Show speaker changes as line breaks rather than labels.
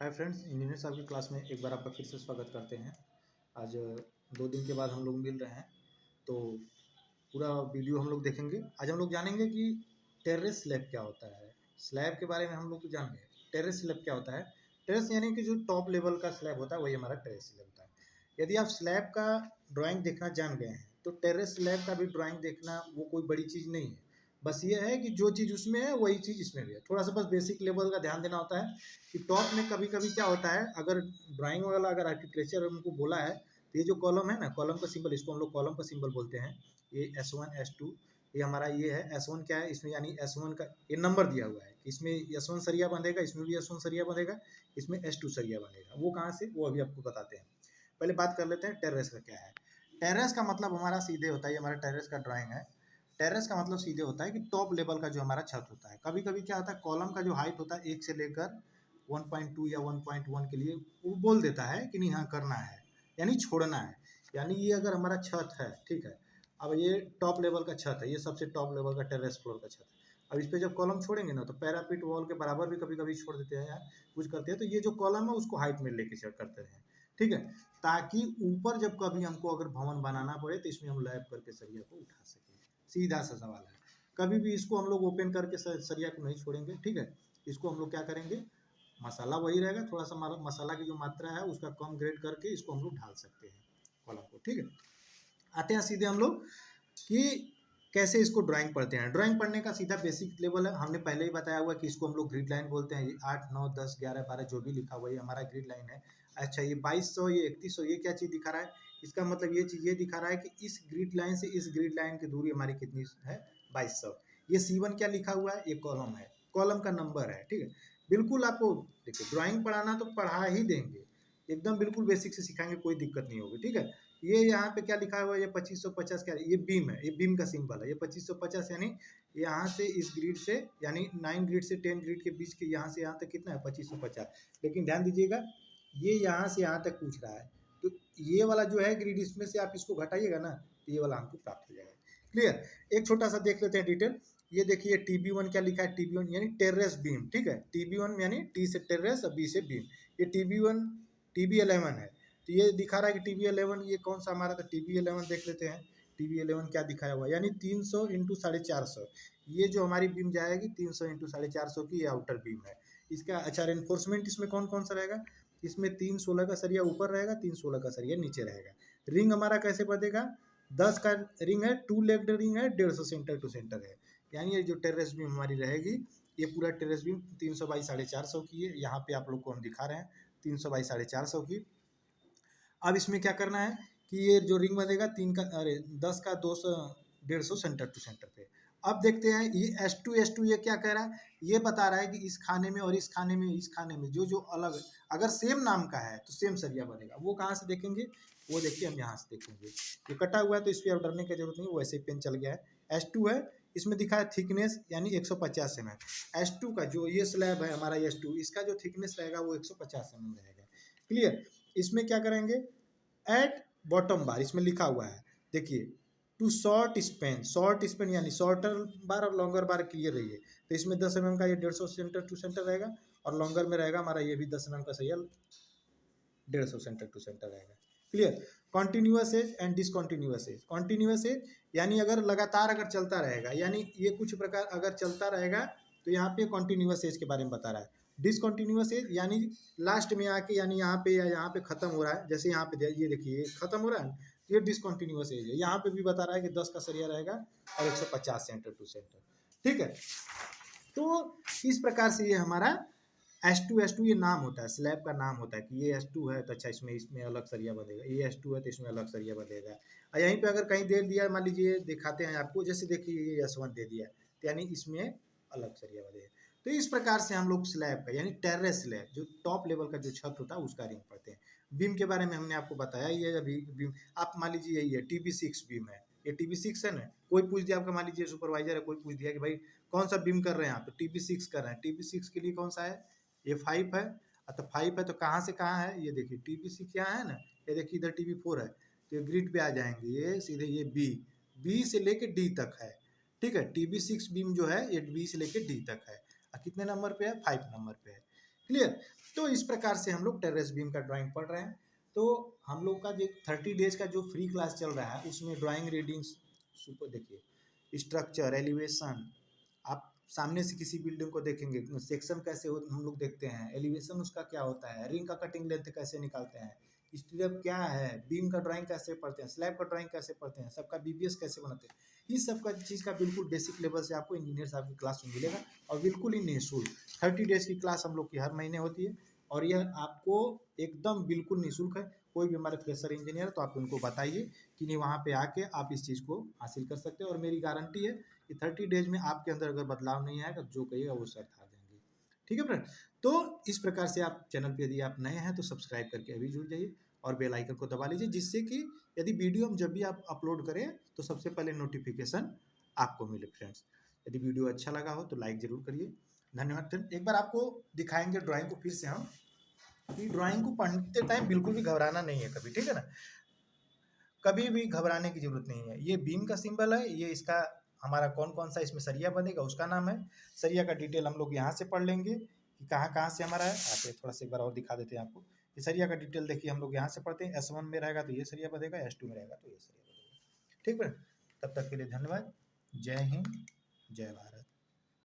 Hi friends, engineer साहब की class में एक बार आपका फिर से स्वागत करते हैं। आज 2 दिन के बाद हम लोग मिल रहे हैं, तो पूरा वीडियो हम लोग देखेंगे। आज हम लोग जानेंगे कि टेरेस स्लैब क्या होता है। स्लैब के बारे में हम लोग जान गए। टेरेस स्लैब क्या होता है? टेरेस यानी कि जो टॉप लेवल का स्लैब होता है वही हमारा टेरेस स्लैब होता है। यदि आप स्लैब का ड्राइंग देखना जान गए हैं तो टेरेस स्लैब का भी ड्राइंग देखना वो कोई बड़ी चीज़ नहीं है। बस ये है कि जो चीज़ उसमें है वही चीज़ इसमें भी है। थोड़ा सा बस बेसिक लेवल का ध्यान देना होता है कि टॉप में कभी कभी क्या होता है, अगर ड्राइंग वाला अगर आर्किटेक्चर हमको बोला है तो ये जो कॉलम है ना, कॉलम का सिंबल, इसको हम लोग कॉलम का सिंबल बोलते हैं। ये S1 S2 ये हमारा ये है। S1 क्या है, इसमें यानी S1 का ये नंबर दिया हुआ है, इसमें S1 सरिया बंधेगा, इसमें भी S1 सरिया बंधेगा, इसमें S2 सरिया बंधेगा। वो कहाँ से, वो अभी आपको बताते हैं। पहले बात कर लेते हैं टेरेस का क्या है। टेरेस का मतलब हमारा सीधे होता है, ये हमारा टेरेस का ड्राइंग है। टेरेस का मतलब सीधे होता है कि टॉप लेवल का जो हमारा छत होता है। कभी कभी क्या होता है, कॉलम का जो हाइट होता है 1 से लेकर 1.2 या 1.1 के लिए वो बोल देता है कि नहीं हाँ करना है, यानी छोड़ना है। यानी ये अगर हमारा छत है, ठीक है, अब ये टॉप लेवल का छत है, ये सबसे टॉप लेवल का टेरेस फ्लोर का छत है। अब इस पर जब कॉलम छोड़ेंगे ना तो पैरापिट वॉल के बराबर भी कभी कभी छोड़ देते हैं या कुछ करते हैं, तो ये जो कॉलम है उसको हाइट में लेके चढ़ करते हैं, ठीक है, ताकि ऊपर जब कभी हमको अगर भवन बनाना पड़े तो इसमें हम लैब करके सरिया को उठा सकें। सीधा सा सवाल है। कभी भी इसको हम लोग ओपन करके सरिया को नहीं छोड़ेंगे, ठीक है। इसको हम लोग क्या करेंगे, मसाला वही रहेगा, थोड़ा सा मसाला की जो मात्रा है उसका कम ग्रेड करके इसको हम लोग ढाल सकते हैं कॉलम को, ठीक है। आते हैं सीधे हम लोग कि कैसे इसको ड्राइंग पढ़ते हैं। ड्राइंग पढ़ने का सीधा बेसिक लेवल है, हमने पहले ही बताया हुआ कि इसको हम लोग ग्रिड लाइन बोलते हैं। ये 8 9 10 11 12 जो भी लिखा हुआ है ये हमारा ग्रिड लाइन है। अच्छा, ये 2200 ये 3100 ये क्या चीज़ दिखा रहा है? इसका मतलब ये चीज़ ये दिखा रहा है कि इस ग्रिड लाइन से इस ग्रिड लाइन की दूरी हमारी कितनी है, 2200। ये C1 क्या लिखा हुआ है, ये कॉलम है, कॉलम का नंबर है, ठीक है। बिल्कुल आपको देखिए ड्राइंग पढ़ाना तो पढ़ा ही देंगे, एकदम बिल्कुल बेसिक से सिखाएंगे, कोई दिक्कत नहीं होगी, ठीक है। ये यहाँ पे क्या लिखा हुआ है, ये 2550 क्या है, ये बीम है, ये बीम का सिंबल है। ये 2550 यानी यहाँ से इस ग्रिड से, यानी 9 ग्रिड से 10 ग्रिड के बीच के यहाँ से यहाँ तक कितना है, 2550। लेकिन ध्यान दीजिएगा, ये यहाँ से यहाँ तक पूछ रहा है, तो ये वाला जो है ग्रिड, इसमें से आप इसको घटाइएगा ना तो ये वाला हमको प्राप्त हो जाएगा। क्लियर। एक छोटा सा देख लेते हैं डिटेल। ये देखिए TB1 क्या लिखा है, TB1 यानी टेरेस बीम, ठीक है। TB1 यानी T से टेरेस और B से बीम। ये TB1 TB11 है, तो ये दिखा रहा है कि TB11 ये कौन सा हमारा था, TB11 देख लेते हैं। TB11 क्या दिखाया हुआ है, यानी 300 इंटू 450। ये जो हमारी बीम जाएगी 300 इंटू 450 की, ये आउटर बीम है इसका। अच्छा, रेनफोर्समेंट इसमें कौन कौन सा रहेगा, इसमें 316 का सरिया ऊपर रहेगा, 316 का सरिया नीचे रहेगा। रिंग हमारा कैसे बनेगा, 10 का रिंग है, 2 लेग्ड रिंग है, 150 सेंटर टू सेंटर है। यानी ये जो टेरेस बीम हमारी रहेगी, ये पूरा टेरेस बीम 300 बाई 450 की है। यहाँ पे आप लोग को हम दिखा रहे हैं 300 बाई 450 की। अब इसमें क्या करना है कि ये जो रिंग बनेगा 3 का, अरे 10 का 200 150 सेंटर टू सेंटर पे। अब देखते हैं ये S2 ये क्या कह रहा है, ये बता रहा है कि इस खाने में और इस खाने में, इस खाने में जो जो अलग, अगर सेम नाम का है तो सेम सरिया बनेगा। वो कहाँ से देखेंगे, वो देखिए हम यहाँ से देखेंगे। ये कटा हुआ है तो इस पर अब डरने की जरूरत नहीं, वैसे ही पेन चल गया है। S2 है, इसमें दिखा है थिकनेस यानी 150 mm। S2 का जो ये स्लैब है हमारा S2, इसका जो थिकनेस रहेगा वो 150 mm रहेगा। क्लियर। इसमें क्या करेंगे, एट बॉटम बार इसमें लिखा हुआ है, देखिए टू शॉर्ट स्पेन यानी शॉर्टर बार और लॉन्गर बार क्लियर रही है। तो इसमें 10 mm का ये 150 सेंटर टू सेंटर रहेगा, और लॉन्गर में रहेगा हमारा ये भी 10 mm का सही है, 150 सेंटर टू सेंटर रहेगा। Clear. Continuous edge and discontinuous edge. Continuous edge यानी अगर लगातार अगर चलता रहेगा, यानी ये कुछ प्रकार अगर चलता रहेगा तो यहाँ पे कॉन्टिन्यूअस एज के बारे में बता रहा है। डिसकॉन्टिन्यूअस एज यानी लास्ट में आके, यानी यहाँ पे या यहाँ पे खत्म हो रहा है, जैसे यहाँ पे ये देखिए ये खत्म हो रहा है, ये डिसकॉन्टिन्यूअस एज है। यहाँ पे भी बता रहा है कि 10 का सरिया रहेगा और 150 सेंटर टू सेंटर, ठीक है। तो इस प्रकार से ये हमारा S2 ये नाम होता है, स्लैब का नाम होता है कि ये S2 है तो अच्छा इसमें इसमें अलग सरिया बनेगा, ये S2 है तो इसमें अलग सरिया बनेगा। और यहीं पे अगर कहीं दे दिया, मान लीजिए दिखाते हैं आपको, जैसे देखिए ये S1 दे दिया तो यानी इसमें अलग सरिया बनेगा। तो इस प्रकार से हम लोग स्लैब का यानी टेरेस स्लैब जो टॉप लेवल का जो छत होता है उसका रिंग पढ़ते हैं। बीम के बारे में हमने आपको बताया, ये अभी बीम आप मान लीजिए यही है TB6 बीम है, ये TB6 है ना। कोई पूछ दिया आपका, मान लीजिए सुपरवाइजर है, कोई पूछ दिया कि भाई कौन सा बीम कर रहे हैं आप, तो TB6 कर रहे हैं। TB6 के लिए कौन सा है, ये 5 है। तो 5 है तो कहाँ से कहाँ है, ये देखिए TB6 यहाँ है ना, ये देखिए इधर TB4 है, तो ये ग्रिड पे आ जाएंगे, ये सीधे ये बी से लेके डी तक है, ठीक है। TB6 बीम जो है ये बी से लेके डी तक है, और कितने नंबर पे है, 5 नंबर पे है। क्लियर। तो इस प्रकार से हम लोग टेरेस बीम का ड्राइंग पढ़ रहे हैं। तो हम लोग का जो 30 डेज का जो फ्री क्लास चल रहा है उसमें ड्राइंग रीडिंग्स सुपर देखिए, स्ट्रक्चर, एलिवेशन, आप सामने से किसी बिल्डिंग को देखेंगे, सेक्शन कैसे हो हम लोग देखते हैं, एलिवेशन उसका क्या होता है, रिंग का कटिंग लेंथ कैसे निकालते हैं, स्टीरियप क्या है, बीम का ड्राइंग कैसे पढ़ते हैं, स्लैब का ड्राइंग कैसे पढ़ते हैं, सबका बीबीएस कैसे बनाते हैं, इस सब का चीज़ का बिल्कुल बेसिक लेवल से आपको इंजीनियर साहब की क्लास में मिलेगा और बिल्कुल ही निःशुल्क। 30 डेज की क्लास हम लोग की हर महीने होती है और यह आपको एकदम बिल्कुल निःशुल्क है। कोई भी हमारे फ्रेशर इंजीनियर तो आप उनको बताइए कि नहीं, वहाँ पे आके आप इस चीज़ को हासिल कर सकते हैं और मेरी गारंटी है कि 30 डेज में आपके अंदर अगर बदलाव नहीं आएगा, जो कहिएगा वो सर खा जाएंगे। ठीक है फ्रेंड। तो इस प्रकार से आप चैनल पे यदि आप नए हैं तो सब्सक्राइब करके अभी जुड़ जाइए और बेल आइकन को दबा लीजिए, जिससे कि यदि वीडियो हम जब भी आप अपलोड करें तो सबसे पहले नोटिफिकेशन आपको मिले फ्रेंड्स। यदि वीडियो अच्छा लगा हो तो लाइक जरूर करिए। धन्यवाद फ्रेंड। एक बार आपको दिखाएंगे ड्राइंग को फिर से हम, कि ड्राइंग को पढ़ते टाइम बिल्कुल भी घबराना नहीं है कभी, ठीक है ना, कभी भी घबराने की जरूरत नहीं है। ये बीम का सिंबल है, ये इसका हमारा कौन कौन सा इसमें सरिया बनेगा उसका नाम है। सरिया का डिटेल हम लोग यहाँ से पढ़ लेंगे कि कहाँ कहाँ से हमारा है। आप ये थोड़ा सा एक बार और दिखा देते हैं आपको। ये सरिया का डिटेल देखिए हम लोग यहाँ से पढ़ते हैं, S1 में रहेगा तो ये सरिया बनेगा, S2 में रहेगा तो ये सरिया बनेगा। ठीक है, तब तक के लिए धन्यवाद। जय हिंद, जय भारत।